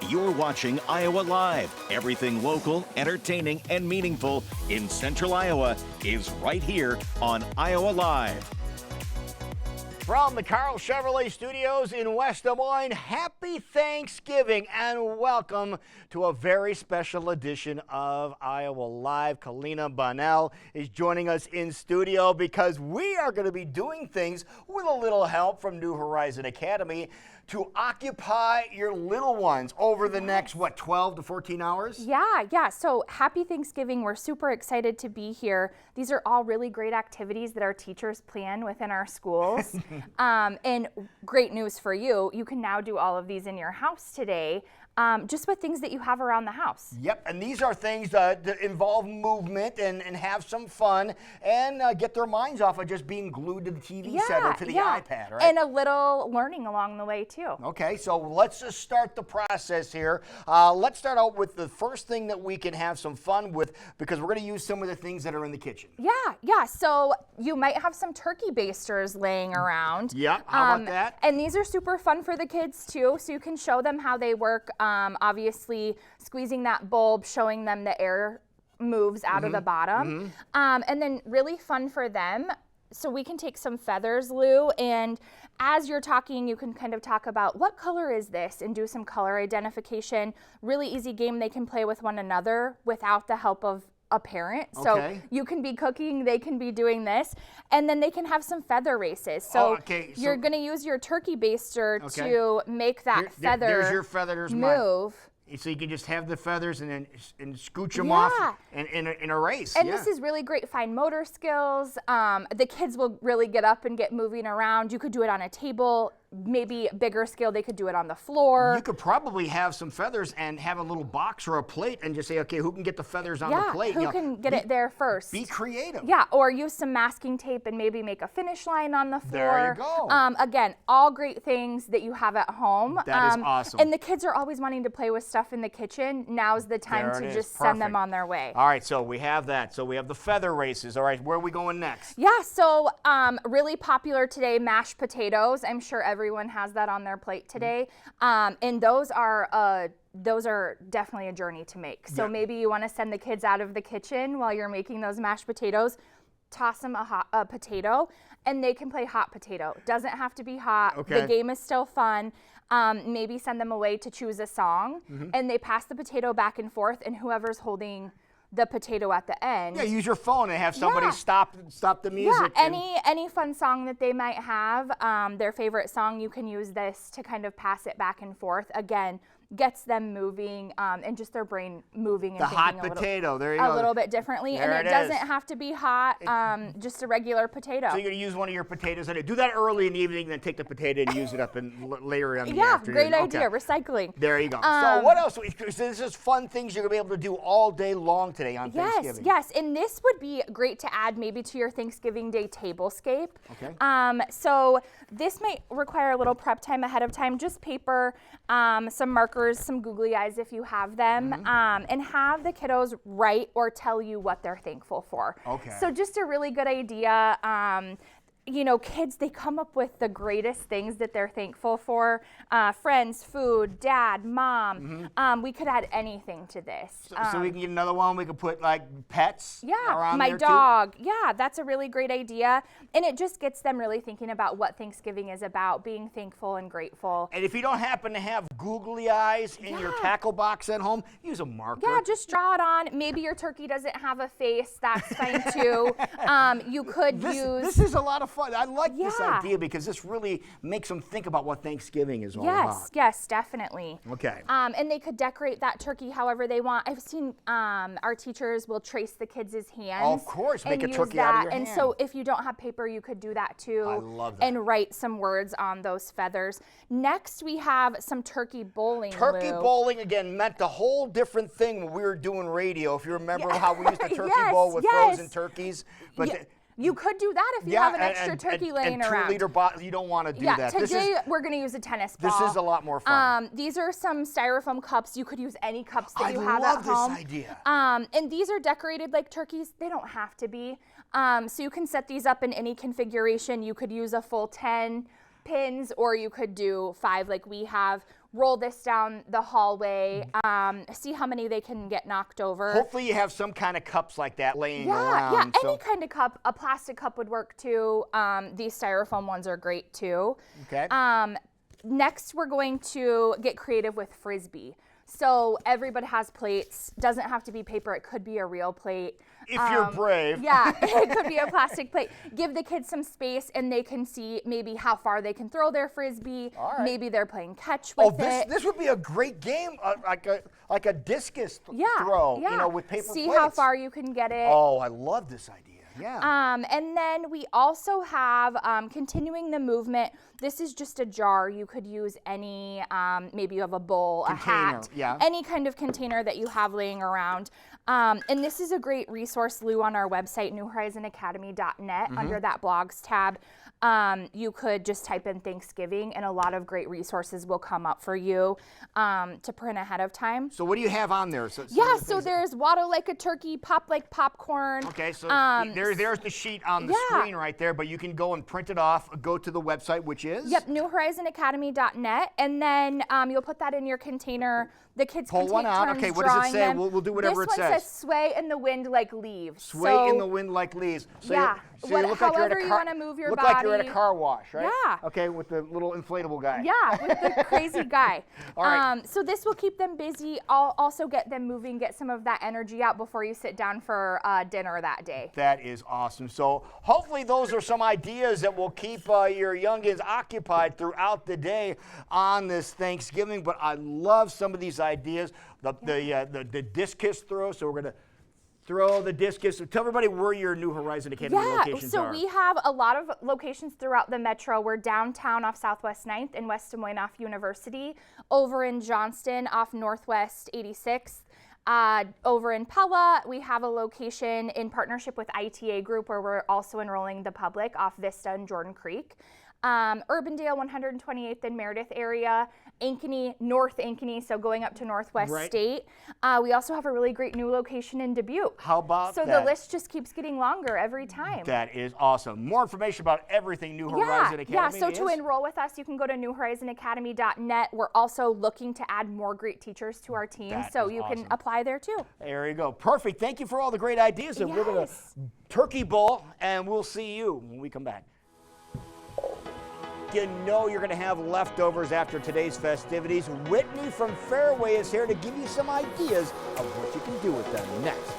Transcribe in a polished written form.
You're watching Iowa Live. Everything local, entertaining, and meaningful in Central Iowa is right here on Iowa Live. From the Carl Chevrolet Studios in West Des Moines, happy Thanksgiving and welcome to a very special edition of Iowa Live. Kalina Bonnell is joining us in studio because we are going to be doing things with a little help from New Horizon Academy to occupy your little ones over the next, 12 to 14 hours? Yeah. So happy Thanksgiving. We're super excited to be here. These are all really great activities that our teachers plan within our schools. And great news for you, you can now do all of these in your house today. Just with things that you have around the house. Yep, and these are things that involve movement and have some fun and get their minds off of just being glued to the TV set or to the iPad, right? And a little learning along the way, too. Okay, so let's just start the process here. Let's start out with the first thing that we can have some fun with because we're going to use some of the things that are in the kitchen. Yeah. So you might have some turkey basters laying around. Yeah, how about that? And these are super fun for the kids, too, so you can show them how they work. Obviously, squeezing that bulb, showing them the air moves out of the bottom. And then really fun for them. So we can take some feathers, Lou, and as you're talking, you can kind of talk about what color is this and do some color identification. Really easy game they can play with one another without the help of a parent. So you can be cooking, they can be doing this, and then they can have some feather races. So, you're going to use your turkey baster to make that feather there's your feathers move. So you can just have the feathers and then scooch them off in a race. And this is really great fine motor skills. The kids will really get up and get moving around. You could do it on a table. Maybe bigger scale, they could do it on the floor. You could probably have some feathers and have a little box or a plate and just say, okay, who can get the feathers on the plate? Who can get it there first? Be creative. Yeah, or use some masking tape and maybe make a finish line on the floor. There you go. Again, all great things that you have at home. That is awesome. And the kids are always wanting to play with stuff in the kitchen. Now's the time to just send them on their way. All right, so we have that. So we have the feather races. All right, where are we going next? Yeah, so really popular today, mashed potatoes. I'm sure everyone has that on their plate today. And those are definitely a journey to make. So maybe you want to send the kids out of the kitchen while you're making those mashed potatoes, toss them a potato, and they can play hot potato. Doesn't have to be hot. Okay. The game is still fun. Maybe send them away to choose a song, and they pass the potato back and forth, and whoever's holding the potato at the end. Yeah, use your phone and have somebody stop the music. Yeah, any fun song that they might have, their favorite song, you can use this to kind of pass it back and forth. Again, gets them moving and just their brain moving and the thinking hot potato, there you go. A little bit differently. There and it doesn't have to be hot, just a regular potato. So you're going to use one of your potatoes. Do that early in the evening, then take the potato and use it up and later on in the afternoon. Great idea. Recycling. There you go. So what else? So this is fun things you're going to be able to do all day long today on Thanksgiving. Yes. And this would be great to add maybe to your Thanksgiving Day tablescape. Okay. So this might require a little prep time ahead of time. Just paper, some markers, some googly eyes if you have them, and have the kiddos write or tell you what they're thankful for. Okay. So just a really good idea. Kids, they come up with the greatest things that they're thankful for. Friends, food, dad, mom. We could add anything to this. So we can get another one. We could put like pets around my there dog. too? Yeah, that's a really great idea. And it just gets them really thinking about what Thanksgiving is about, being thankful and grateful. And if you don't happen to have googly eyes in your tackle box at home, use a marker. Yeah, just draw it on. Maybe your turkey doesn't have a face. That's fine too. You could use... This is a lot of fun. I like this idea because this really makes them think about what Thanksgiving is all about. Yes, definitely. Okay. And they could decorate that turkey however they want. I've seen our teachers will trace the kids' hands. Oh, of course, make a use turkey that. out of your hand. And so if you don't have paper, you could do that too. I love that. And write some words on those feathers. Next, we have some turkey bowling. Turkey bowling, again, meant a whole different thing when we were doing radio. If you remember how we used to turkey bowl with frozen turkeys. But you could do that if you have an extra turkey laying around. 2-liter bottle, you don't want to do that. Today we're going to use a tennis ball. This is a lot more fun. These are some styrofoam cups. You could use any cups that you have I at home. love this idea. And these are decorated like turkeys. They don't have to be. So you can set these up in any configuration. You could use a full 10 pins, or you could do 5 like we have. roll this down the hallway, see how many they can get knocked over. Hopefully you have some kind of cups like that laying around. Yeah, any kind of cup. A plastic cup would work too. These styrofoam ones are great too. Okay. Next, we're going to get creative with Frisbee. So everybody has plates. Doesn't have to be paper. It could be a real plate. If you're brave. Yeah, it could be a plastic plate. Give the kids some space and they can see maybe how far they can throw their Frisbee. All right. Maybe they're playing catch with it. This would be a great game, like a discus throw, Yeah. you know, with paper See plates. how far you can get it. Oh, I love this idea. Yeah. And then we also have continuing the movement. This is just a jar. You could use any, maybe you have a bowl, Container, a hat, yeah. any kind of container that you have laying around. And this is a great resource, Lou, on our website, newhorizonacademy.net, under that blogs tab. You could just type in Thanksgiving and a lot of great resources will come up for you to print ahead of time. So what do you have on there? So there's waddle like a turkey, pop like popcorn. Okay, so there's the sheet on the screen right there, but you can go and print it off, go to the website, which is? Yep, newhorizonacademy.net, and then you'll put that in your container. The kids Pull can take one out. turns Okay, what does it say? them. We'll do whatever it This one says. says sway in the wind like leaves. Sway in the wind like leaves. So Yeah, you look like you're at however a you car, want to move your look body. like you're at a car wash, right? Yeah. Okay, with the little inflatable guy. Yeah, with the crazy guy. All right. So this will keep them busy. I'll also get them moving, get some of that energy out before you sit down for dinner that day. That is awesome. So hopefully those are some ideas that will keep your youngins occupied throughout the day on this Thanksgiving. But I love some of these ideas. The discus throw. So we're going to throw the discus. So tell everybody where your New Horizon Academy locations are. So we have a lot of locations throughout the metro. We're downtown off Southwest 9th in West Des Moines off University, over in Johnston off Northwest 86th. Over in Pella, we have a location in partnership with ITA Group where we're also enrolling the public off Vista and Jordan Creek. Urbandale, 128th in Meredith area, Ankeny, North Ankeny, so going up to Northwest State. We also have a really great new location in Dubuque. How about that? So the list just keeps getting longer every time. That is awesome. More information about everything New Horizon Academy Yeah, so to enroll with us, you can go to newhorizonacademy.net. We're also looking to add more great teachers to our team, so you can apply there too. There you go. Perfect. Thank you for all the great ideas. And we're going to turkey bowl, and we'll see you when we come back. You know you're going to have leftovers after today's festivities. Whitney from Fairway is here to give you some ideas of what you can do with them next.